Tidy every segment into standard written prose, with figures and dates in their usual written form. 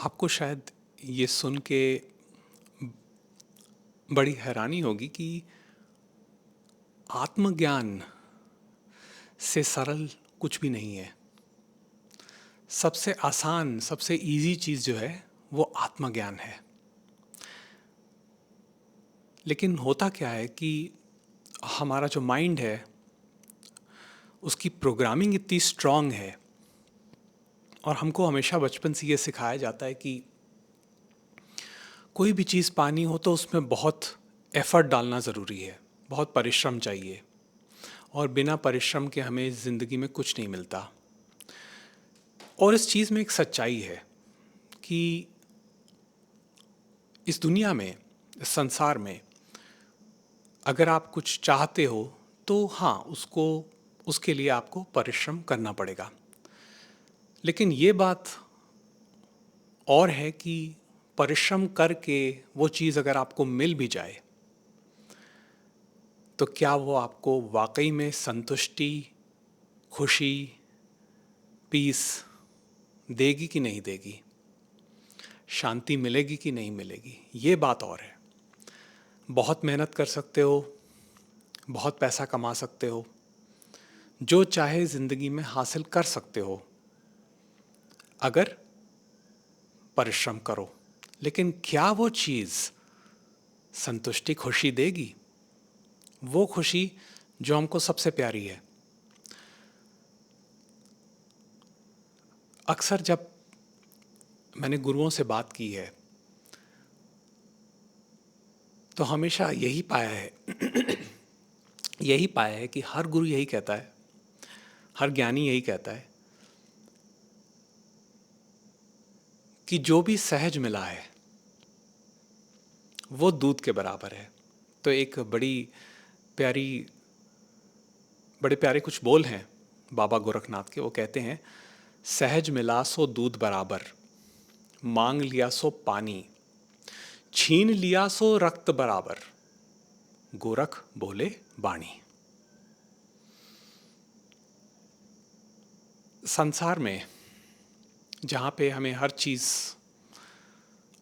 आपको शायद ये सुन के बड़ी हैरानी होगी कि आत्मज्ञान से सरल कुछ भी नहीं है। सबसे आसान, सबसे इजी चीज़ जो है वो आत्मज्ञान है। लेकिन होता क्या है कि हमारा जो माइंड है उसकी प्रोग्रामिंग इतनी स्ट्रांग है और हमको हमेशा बचपन से ये सिखाया जाता है कि कोई भी चीज़ पानी हो तो उसमें बहुत एफर्ट डालना ज़रूरी है, बहुत परिश्रम चाहिए और बिना परिश्रम के हमें ज़िंदगी में कुछ नहीं मिलता। और इस चीज़ में एक सच्चाई है कि इस दुनिया में, इस संसार में अगर आप कुछ चाहते हो तो हाँ, उसको उसके लिए आपको परिश्रम करना पड़ेगा। लेकिन ये बात और है कि परिश्रम करके वो चीज़ अगर आपको मिल भी जाए तो क्या वो आपको वाकई में संतुष्टि, खुशी, पीस देगी कि नहीं देगी, शांति मिलेगी कि नहीं मिलेगी, ये बात और है। बहुत मेहनत कर सकते हो, बहुत पैसा कमा सकते हो, जो चाहे ज़िंदगी में हासिल कर सकते हो अगर परिश्रम करो। लेकिन क्या वो चीज़ संतुष्टि, खुशी देगी? वो खुशी जो हमको सबसे प्यारी है। अक्सर जब मैंने गुरुओं से बात की है तो हमेशा यही पाया है कि हर गुरु यही कहता है, हर ज्ञानी यही कहता है कि जो भी सहज मिला है वो दूध के बराबर है। तो एक प्यारी बड़े प्यारे कुछ बोल हैं बाबा गोरखनाथ के। वो कहते हैं, सहज मिला सो दूध बराबर, मांग लिया सो पानी, छीन लिया सो रक्त बराबर, गोरख बोले बाणी। संसार में जहाँ पे हमें हर चीज़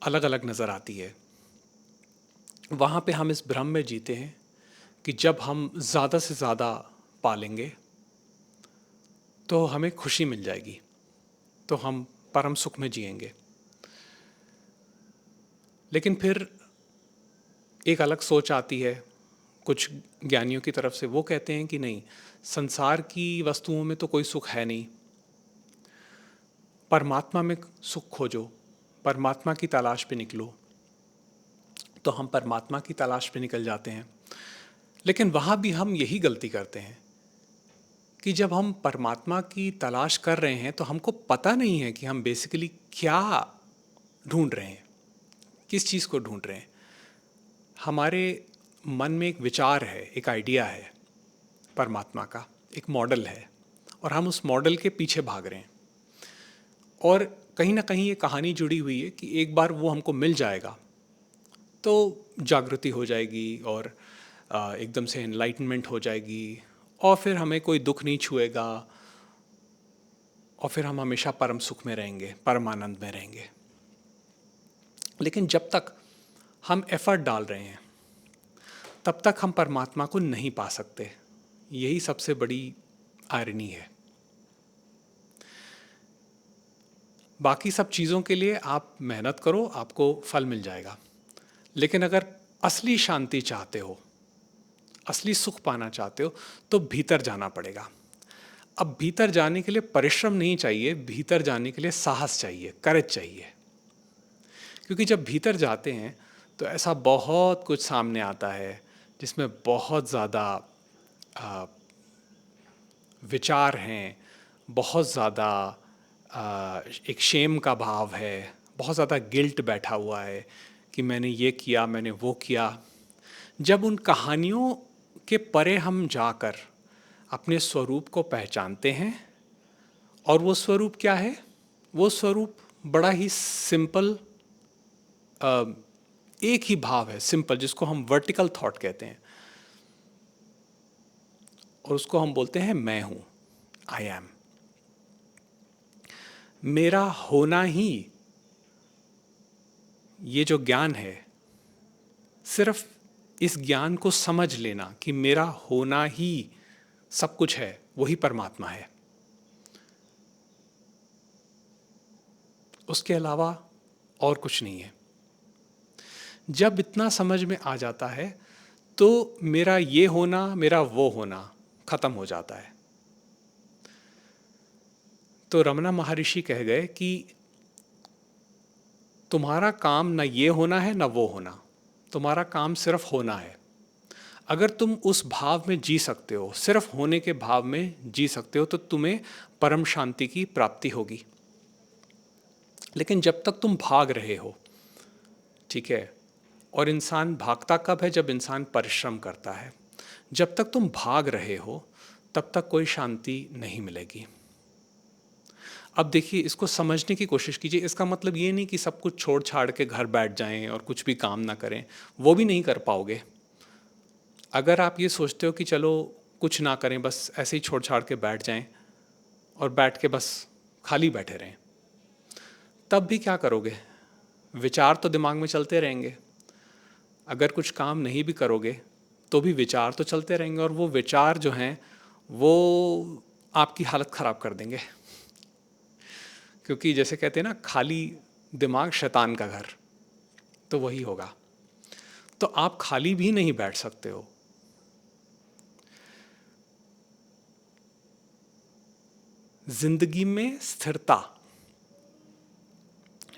अलग अलग नज़र आती है, वहाँ पे हम इस भ्रम में जीते हैं कि जब हम ज़्यादा से ज़्यादा पालेंगे तो हमें खुशी मिल जाएगी, तो हम परम सुख में जिएंगे। लेकिन फिर एक अलग सोच आती है कुछ ज्ञानियों की तरफ से। वो कहते हैं कि नहीं, संसार की वस्तुओं में तो कोई सुख है नहीं, परमात्मा में सुख खोजो, परमात्मा की तलाश पे निकलो। तो हम परमात्मा की तलाश पे निकल जाते हैं। लेकिन वहाँ भी हम यही गलती करते हैं कि जब हम परमात्मा की तलाश कर रहे हैं तो हमको पता नहीं है कि हम बेसिकली क्या ढूंढ रहे हैं, किस चीज़ को ढूंढ रहे हैं। हमारे मन में एक विचार है, एक आइडिया है परमात्मा का, एक मॉडल है और हम उस मॉडल के पीछे भाग रहे हैं। और कहीं ना कहीं ये कहानी जुड़ी हुई है कि एक बार वो हमको मिल जाएगा तो जागृति हो जाएगी और एकदम से एनलाइटनमेंट हो जाएगी और फिर हमें कोई दुख नहीं छुएगा और फिर हम हमेशा परम सुख में रहेंगे, परम आनंद में रहेंगे। लेकिन जब तक हम एफर्ट डाल रहे हैं तब तक हम परमात्मा को नहीं पा सकते। यही सबसे बड़ी आयरनी है। बाकी सब चीज़ों के लिए आप मेहनत करो, आपको फल मिल जाएगा। लेकिन अगर असली शांति चाहते हो, असली सुख पाना चाहते हो तो भीतर जाना पड़ेगा। अब भीतर जाने के लिए परिश्रम नहीं चाहिए, भीतर जाने के लिए साहस चाहिए, करेज चाहिए। क्योंकि जब भीतर जाते हैं तो ऐसा बहुत कुछ सामने आता है जिसमें बहुत ज़्यादा आ, विचार हैं, बहुत ज़्यादा एक शेम का भाव है, बहुत ज़्यादा गिल्ट बैठा हुआ है कि मैंने ये किया, मैंने वो किया। जब उन कहानियों के परे हम जाकर अपने स्वरूप को पहचानते हैं, और वो स्वरूप क्या है? वो स्वरूप बड़ा ही सिंपल, एक ही भाव है, सिंपल, जिसको हम वर्टिकल थॉट कहते हैं और उसको हम बोलते हैं मैं हूं, आई एम। मेरा होना ही ये जो ज्ञान है, सिर्फ इस ज्ञान को समझ लेना कि मेरा होना ही सब कुछ है, वही परमात्मा है। उसके अलावा और कुछ नहीं है। जब इतना समझ में आ जाता है तो मेरा ये होना, मेरा वो होना खत्म हो जाता है। तो रमना महर्षि कह गए कि तुम्हारा काम ना ये होना है ना वो होना, तुम्हारा काम सिर्फ होना है। अगर तुम उस भाव में जी सकते हो, सिर्फ होने के भाव में जी सकते हो, तो तुम्हें परम शांति की प्राप्ति होगी। लेकिन जब तक तुम भाग रहे हो, ठीक है, और इंसान भागता कब है? जब इंसान परिश्रम करता है। जब तक तुम भाग रहे हो तब तक कोई शांति नहीं मिलेगी। अब देखिए, इसको समझने की कोशिश कीजिए। इसका मतलब ये नहीं कि सब कुछ छोड़ छाड़ के घर बैठ जाएं और कुछ भी काम ना करें, वो भी नहीं कर पाओगे। अगर आप ये सोचते हो कि चलो कुछ ना करें, बस ऐसे ही छोड़ छाड़ के बैठ जाएं और बैठ के बस खाली बैठे रहें, तब भी क्या करोगे? विचार तो दिमाग में चलते रहेंगे। अगर कुछ काम नहीं भी करोगे तो भी विचार तो चलते रहेंगे, और वो विचार जो हैं वो आपकी हालत ख़राब कर देंगे। क्योंकि जैसे कहते हैं ना, खाली दिमाग शैतान का घर, तो वही होगा। तो आप खाली भी नहीं बैठ सकते हो। जिंदगी में स्थिरता,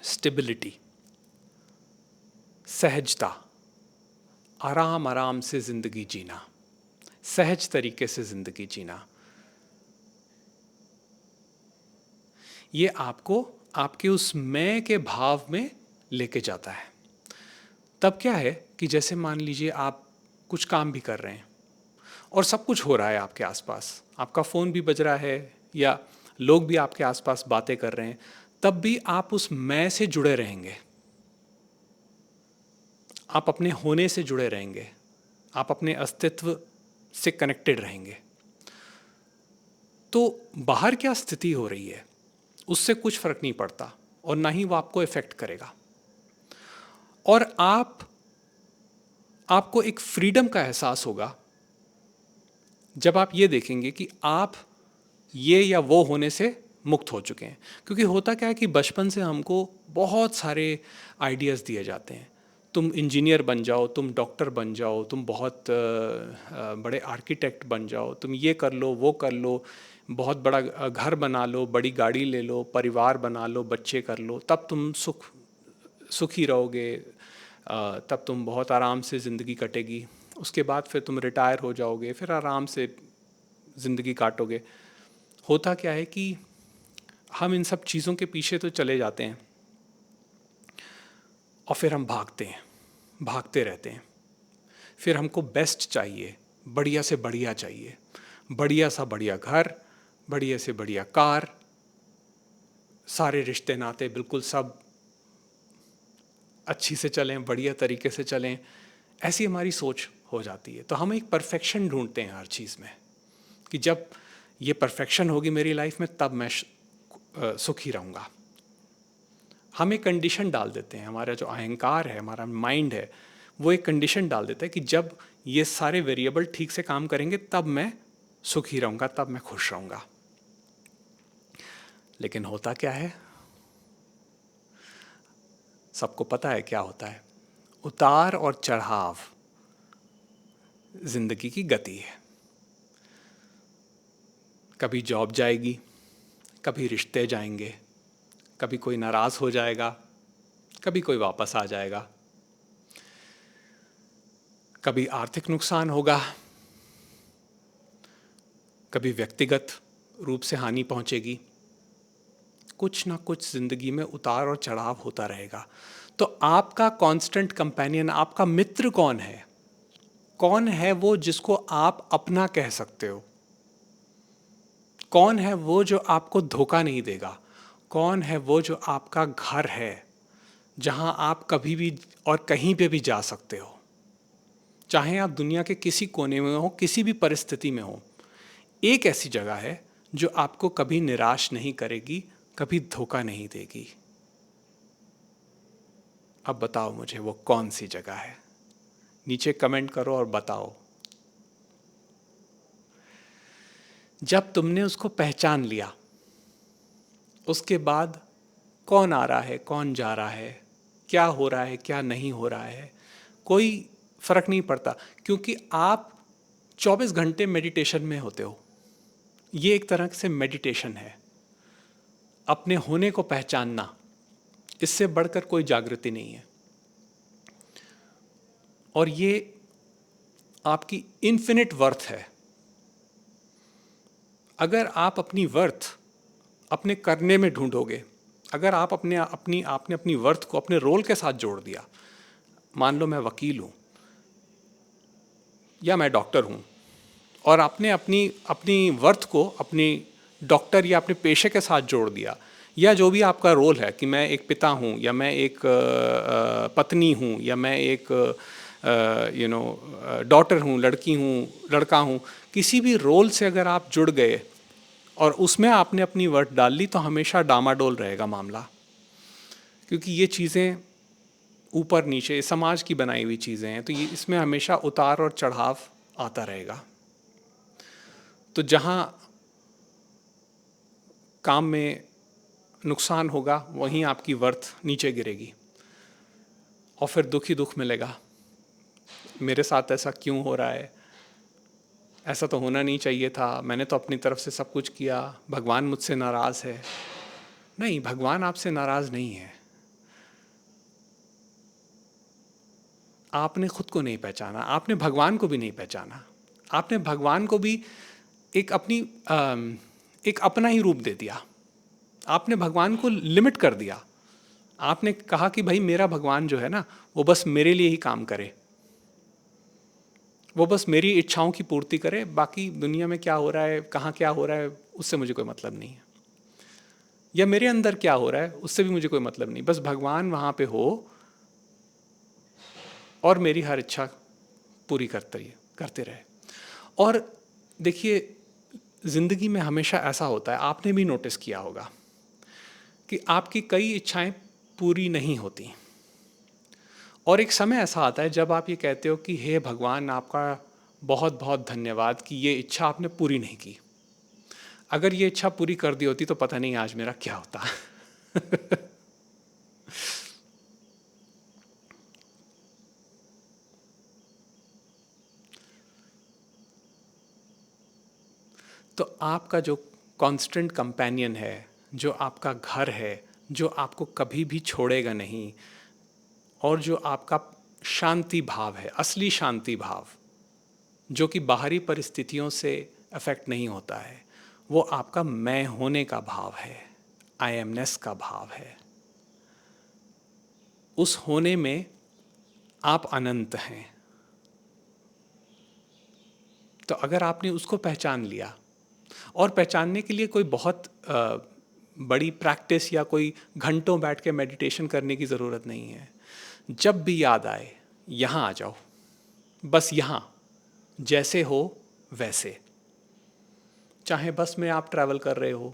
स्टेबिलिटी, सहजता, आराम आराम से जिंदगी जीना, सहज तरीके से जिंदगी जीना, ये आपको आपके उस मैं के भाव में लेके जाता है। तब क्या है कि जैसे मान लीजिए आप कुछ काम भी कर रहे हैं और सब कुछ हो रहा है आपके आसपास, आपका फ़ोन भी बज रहा है या लोग भी आपके आसपास बातें कर रहे हैं, तब भी आप उस मैं से जुड़े रहेंगे, आप अपने होने से जुड़े रहेंगे, आप अपने अस्तित्व से कनेक्टेड रहेंगे। तो बाहर क्या स्थिति हो रही है उससे कुछ फर्क नहीं पड़ता, और ना ही वो आपको इफेक्ट करेगा। और आपको एक फ्रीडम का एहसास होगा जब आप ये देखेंगे कि आप ये या वो होने से मुक्त हो चुके हैं। क्योंकि होता क्या है कि बचपन से हमको बहुत सारे आइडियाज़ दिए जाते हैं, तुम इंजीनियर बन जाओ, तुम डॉक्टर बन जाओ, तुम बहुत बड़े आर्किटेक्ट बन जाओ, तुम ये कर लो वो कर लो, बहुत बड़ा घर बना लो, बड़ी गाड़ी ले लो, परिवार बना लो, बच्चे कर लो, तब तुम सुखी रहोगे, तब तुम बहुत आराम से ज़िंदगी कटेगी। उसके बाद फिर तुम रिटायर हो जाओगे, फिर आराम से ज़िंदगी काटोगे। होता क्या है कि हम इन सब चीज़ों के पीछे तो चले जाते हैं और फिर हम भागते हैं, भागते रहते हैं। फिर हमको बेस्ट चाहिए, बढ़िया से बढ़िया चाहिए, बढ़िया सा बढ़िया घर, बढ़िया से बढ़िया कार, सारे रिश्ते नाते बिल्कुल सब अच्छी से चलें, बढ़िया तरीके से चलें, ऐसी हमारी सोच हो जाती है। तो हम एक परफेक्शन ढूंढते हैं हर चीज़ में कि जब ये परफेक्शन होगी मेरी लाइफ में तब मैं सुखी रहूँगा। हम एक कंडीशन डाल देते हैं, हमारा जो अहंकार है, हमारा माइंड है, वो एक कंडीशन डाल देता है कि जब ये सारे वेरिएबल ठीक से काम करेंगे तब मैं सुखी रहूँगा, तब मैं खुश रहूँगा। लेकिन होता क्या है, सबको पता है क्या होता है। उतार और चढ़ाव जिंदगी की गति है। कभी जॉब जाएगी, कभी रिश्ते जाएंगे, कभी कोई नाराज हो जाएगा, कभी कोई वापस आ जाएगा, कभी आर्थिक नुकसान होगा, कभी व्यक्तिगत रूप से हानि पहुंचेगी। कुछ ना कुछ जिंदगी में उतार और चढ़ाव होता रहेगा। तो आपका कांस्टेंट कंपेनियन, आपका मित्र कौन है? कौन है वो जिसको आप अपना कह सकते हो? कौन है वो जो आपको धोखा नहीं देगा? कौन है वो जो आपका घर है, जहां आप कभी भी और कहीं पे भी जा सकते हो, चाहे आप दुनिया के किसी कोने में हो, किसी भी परिस्थिति में हो? एक ऐसी जगह है जो आपको कभी निराश नहीं करेगी, कभी धोखा नहीं देगी। अब बताओ मुझे वो कौन सी जगह है। नीचे कमेंट करो और बताओ। जब तुमने उसको पहचान लिया, उसके बाद कौन आ रहा है, कौन जा रहा है, क्या हो रहा है, क्या नहीं हो रहा है, कोई फर्क नहीं पड़ता, क्योंकि आप 24 घंटे मेडिटेशन में होते हो। ये एक तरह से मेडिटेशन है, अपने होने को पहचानना। इससे बढ़कर कोई जागृति नहीं है। और ये आपकी इन्फिनिट वर्थ है। अगर आप अपनी वर्थ अपने करने में ढूंढोगे, अगर आप आपने अपनी वर्थ को अपने रोल के साथ जोड़ दिया, मान लो मैं वकील हूं या मैं डॉक्टर हूं, और आपने अपनी अपनी वर्थ को अपनी डॉक्टर या अपने पेशे के साथ जोड़ दिया, या जो भी आपका रोल है कि मैं एक पिता हूं, या मैं एक पत्नी हूं, या मैं एक डॉटर हूं, लड़की हूं, लड़का हूं, किसी भी रोल से अगर आप जुड़ गए और उसमें आपने अपनी वर्थ डाल ली, तो हमेशा डामाडोल रहेगा मामला। क्योंकि ये चीज़ें ऊपर नीचे समाज की बनाई हुई चीज़ें हैं, तो ये इसमें हमेशा उतार और चढ़ाव आता रहेगा। तो जहाँ काम में नुकसान होगा, वहीं आपकी वर्थ नीचे गिरेगी और फिर दुख ही दुख मिलेगा। मेरे साथ ऐसा क्यों हो रहा है, ऐसा तो होना नहीं चाहिए था, मैंने तो अपनी तरफ से सब कुछ किया, भगवान मुझसे नाराज़ है। नहीं, भगवान आपसे नाराज़ नहीं है। आपने खुद को नहीं पहचाना, आपने भगवान को भी नहीं पहचाना। आपने भगवान को भी एक अपना ही रूप दे दिया। आपने भगवान को लिमिट कर दिया। आपने कहा कि भाई मेरा भगवान जो है ना, वो बस मेरे लिए ही काम करे, वो बस मेरी इच्छाओं की पूर्ति करे, बाकी दुनिया में क्या हो रहा है, कहाँ क्या हो रहा है, उससे मुझे कोई मतलब नहीं है। या मेरे अंदर क्या हो रहा है, उससे भी मुझे कोई मतलब नहीं, बस भगवान वहाँ पे हो और मेरी हर इच्छा पूरी करते रहे। और देखिए, ज़िंदगी में हमेशा ऐसा होता है, आपने भी नोटिस किया होगा कि आपकी कई इच्छाएं पूरी नहीं होती, और एक समय ऐसा आता है जब आप ये कहते हो कि हे भगवान, आपका बहुत बहुत धन्यवाद कि ये इच्छा आपने पूरी नहीं की। अगर ये इच्छा पूरी कर दी होती तो पता नहीं आज मेरा क्या होता। तो आपका जो कांस्टेंट कंपेनियन है, जो आपका घर है, जो आपको कभी भी छोड़ेगा नहीं, और जो आपका शांति भाव है, असली शांति भाव, जो कि बाहरी परिस्थितियों से अफेक्ट नहीं होता है, वो आपका मैं होने का भाव है, आई एमनेस का भाव है। उस होने में आप अनंत हैं। तो अगर आपने उसको पहचान लिया, और पहचानने के लिए कोई बहुत बड़ी प्रैक्टिस या कोई घंटों बैठ के मेडिटेशन करने की ज़रूरत नहीं है। जब भी याद आए, यहाँ आ जाओ, बस यहाँ, जैसे हो वैसे। चाहे बस में आप ट्रैवल कर रहे हो,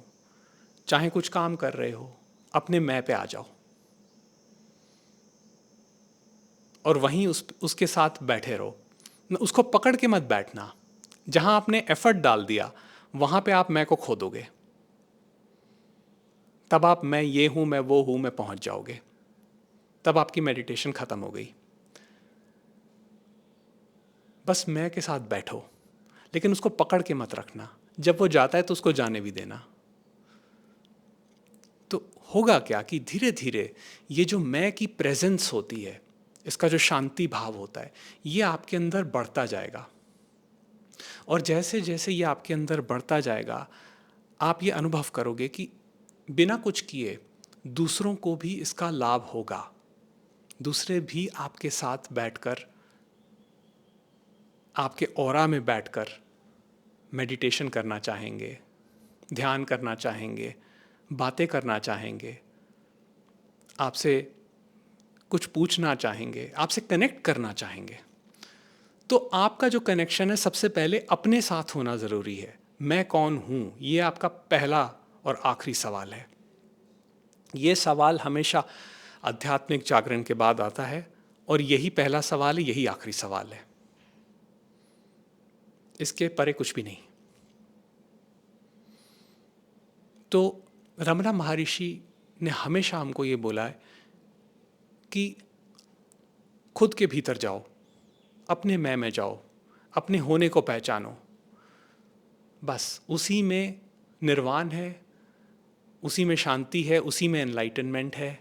चाहे कुछ काम कर रहे हो, अपने मैं पे आ जाओ और वहीं उसके साथ बैठे रहो। उसको पकड़ के मत बैठना। जहाँ आपने एफर्ट डाल दिया, वहाँ पे आप मैं को खो दोगे। तब आप मैं ये हूँ, मैं वो हूँ में पहुँच जाओगे। तब आपकी मेडिटेशन ख़त्म हो गई। बस मैं के साथ बैठो, लेकिन उसको पकड़ के मत रखना। जब वो जाता है तो उसको जाने भी देना। तो होगा क्या कि धीरे धीरे ये जो मैं की प्रेजेंस होती है, इसका जो शांति भाव होता है, ये आपके अंदर बढ़ता जाएगा। और जैसे जैसे ये आपके अंदर बढ़ता जाएगा, आप ये अनुभव करोगे कि बिना कुछ किए दूसरों को भी इसका लाभ होगा। दूसरे भी आपके साथ बैठकर, आपके ऑरा में बैठकर मेडिटेशन करना चाहेंगे, ध्यान करना चाहेंगे, बातें करना चाहेंगे, आपसे कुछ पूछना चाहेंगे, आपसे कनेक्ट करना चाहेंगे। तो आपका जो कनेक्शन है, सबसे पहले अपने साथ होना ज़रूरी है। मैं कौन हूँ, ये आपका पहला और आखिरी सवाल है। ये सवाल हमेशा आध्यात्मिक जागरण के बाद आता है, और यही पहला सवाल है, यही आखिरी सवाल है। इसके परे कुछ भी नहीं। तो रमना महर्षि ने हमेशा हमको ये बोला है कि खुद के भीतर जाओ, अपने मैं में जाओ, अपने होने को पहचानो। बस उसी में निर्वाण है, उसी में शांति है, उसी में एनलाइटनमेंट है।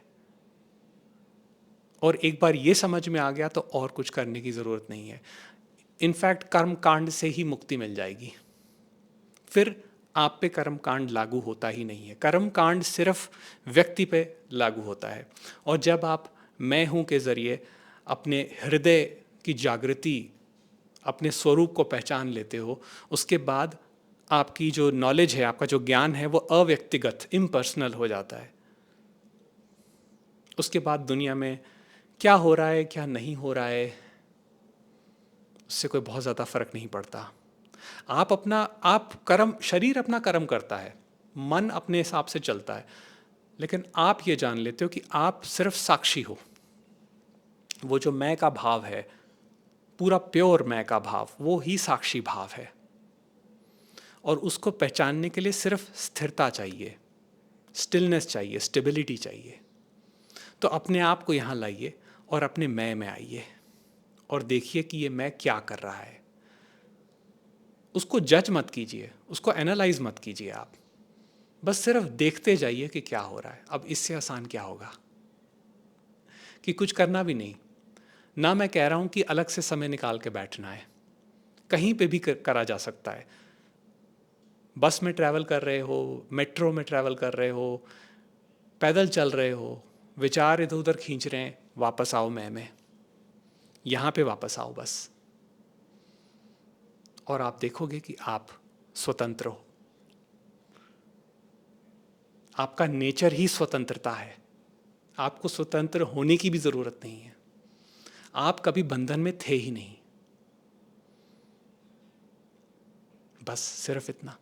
और एक बार ये समझ में आ गया तो और कुछ करने की ज़रूरत नहीं है। इनफैक्ट कर्म कांड से ही मुक्ति मिल जाएगी। फिर आप पे कर्म कांड लागू होता ही नहीं है। कर्म कांड सिर्फ व्यक्ति पे लागू होता है। और जब आप मैं हूँ के ज़रिए अपने हृदय की जागृति, अपने स्वरूप को पहचान लेते हो, उसके बाद आपकी जो नॉलेज है, आपका जो ज्ञान है, वो अव्यक्तिगत, इम्पर्सनल हो जाता है। उसके बाद दुनिया में क्या हो रहा है, क्या नहीं हो रहा है, उससे कोई बहुत ज़्यादा फर्क नहीं पड़ता। आप कर्म, शरीर अपना कर्म करता है, मन अपने हिसाब से चलता है, लेकिन आप ये जान लेते हो कि आप सिर्फ साक्षी हो। वो जो मैं का भाव है, पूरा प्योर मैं का भाव, वो ही साक्षी भाव है। और उसको पहचानने के लिए सिर्फ स्थिरता चाहिए, स्टिलनेस चाहिए, स्टेबिलिटी चाहिए। तो अपने आप को यहाँ लाइए और अपने मैं में आइए और देखिए कि ये मैं क्या कर रहा है। उसको जज मत कीजिए, उसको एनालाइज मत कीजिए, आप बस सिर्फ देखते जाइए कि क्या हो रहा है। अब इससे आसान क्या होगा कि कुछ करना भी नहीं। ना मैं कह रहा हूँ कि अलग से समय निकाल के बैठना है, कहीं पे भी करा जा सकता है। बस में ट्रैवल कर रहे हो, मेट्रो में ट्रैवल कर रहे हो, पैदल चल रहे हो, विचार इधर उधर खींच रहे हैं, वापस आओ मैं में, यहाँ पे वापस आओ बस। और आप देखोगे कि आप स्वतंत्र हो। आपका नेचर ही स्वतंत्रता है। आपको स्वतंत्र होने की भी जरूरत नहीं है। आप कभी बंधन में थे ही नहीं। बस सिर्फ इतना।